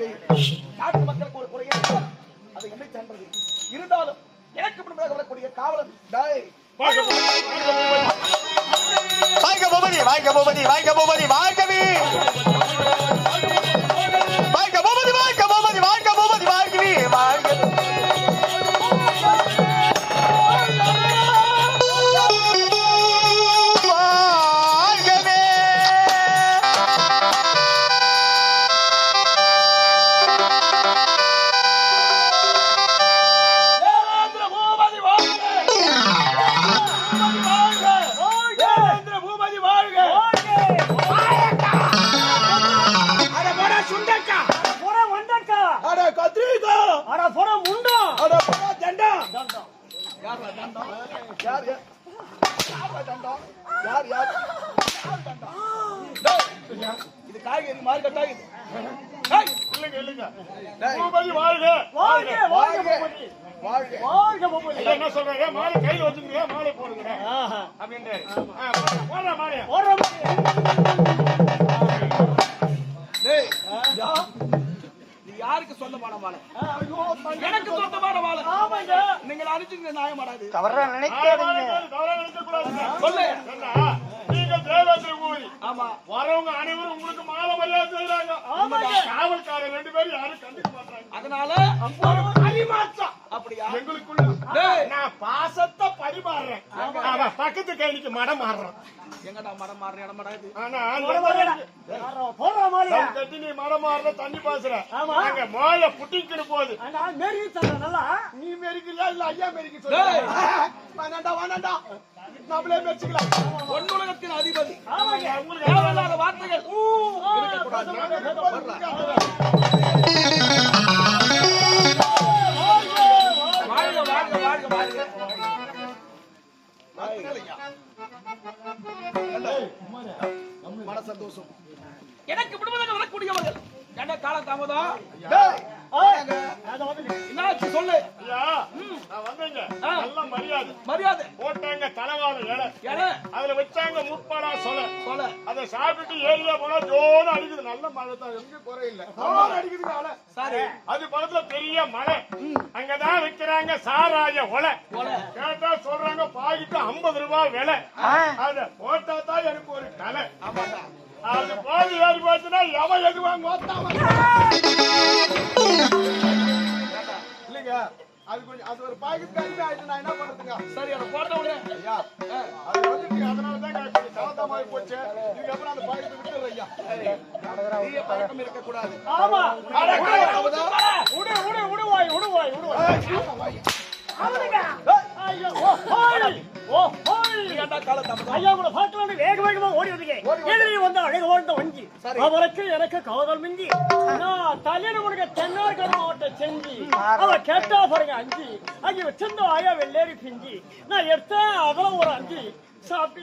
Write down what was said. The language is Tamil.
என்று நாட்டு மக்களுக்கு ஒரு குறையே அது என்னை சென்றது. இருந்தாலும் எனக்கு முன்பதாக வரக்கூடிய காவலன் வாழ்க பூபதி, வாழ்க பூபதி, வாழ்க பூபதி, வாழ்கவே வாழ்க பூபதி, வாழ்க பூபதி, வாழ்க பூபதி, வாழ்கவே வாழ்க இது காய்கறி மார்க்கெட்டா இது? பூபதி வாழ்க வாழ்க வாழ்க வாழ்க வாழ்க பூபதி. என்ன சொல்றீங்க? மாலை கையில வச்சுக்கிறீங்க, மாலை போடுங்க அப்படின்ட்டு போடுற மாலையா போடுற யாருக்கு சொந்தமான மாலை? எனக்கு சொந்தமான மாலை. நீங்கள் அடிச்சுங்க நியாயமாடாது. தவறா நினைக்காதீங்க. சொல்லு. நீங்கள் தேவேந்திர பூபதி. ஆமா. வரவங்க அனைவரும் உங்களுக்கு மாலை மரியாதை செய்யறாங்க. காவல்காரர் 2 பேரும் யாரும் கண்டுக்க மாட்டாங்க. அதனால பரிமாற்றம் அப்படியா? எங்களுக்குள்ள நான் பாசத்தை பரிமாறுறேன். பக்கத்து கைக்கு மடம் மாறுறேன். எங்கடா மடம் மாறுற இடம் மாடாது? ஆனா கட்டி நீ மடம் மாறுற தண்ணி பாசுற அங்க மோய புட்டிக்கிட்டு போகுது. நீ மெரிக்கிறியா இல்ல ஐயா மெரிக்க சொல்லு. வேணாண்டா நம்மளே மெரிச்சுக்கலாம். ஒன்னுலகத்தின் அதிபதி உங்களுக்கு தேவையில்லாத வார்த்தைகள் இருக்கக்கூடாது. வாழ்க வாழ்க வாழ்க வாழ்க. மன சந்தோஷம். எனக்கு விடுவதாக வரக்கூடியவர்கள் என்ன கால தாமதம்? என்னாச்சு சொல்லு. நல்ல மரியாதை மரியாதை போட்டாங்க. தலைவாழ இலை அதுல வச்சாங்க முப்பாடா சொல சொல்ல. அதை சாப்பிட்டு ஏரியா போனா ஜோன்னு அடிக்குது. நல்ல மழை தான், எங்க குறையில்லை அடிக்குது அலை. சரி. அது பக்கத்துல பெரிய மலை. அங்கதான் விக்கிறாங்க சாராய ஒலை. கேட்டா சொல்றாங்க பாக்கிட்டு 50 ரூபாய் விலை. அத போட்டா தான் எனக்கு ஒரு கலை. அது பாதி ஏறி போச்சுன்னா எவன் எதுவாங்க இல்லைங்க. அது கொஞ்சம் அது ஒரு பாக்கெட் கழிவு ஆயிடுச்சு. நான் என்ன பண்றதுங்க? சரி அதை போட்ட உடனே ஐயா அது வந்துட்டு அதனாலதான் கொஞ்சம் தவத்தமாயி போச்சு. இதுக்கப்புறம் அந்த பாக்கெட்டை விட்டுரு ஐயா. தீய பழக்கம் இருக்கக்கூடாது. ஆமா எனக்கு காதல் மிஞ்சி நான் தலையில உனக்கு தென்னார் கடமாவட்ட செஞ்சு அவ கேட்டா பாருங்க அஞ்சு அங்கே வச்சிருந்த ஆயா வெள்ளேரி பிஞ்சி நான் எடுத்தேன் அதெல்லாம் ஒரு அஞ்சு சாப்பிட்டு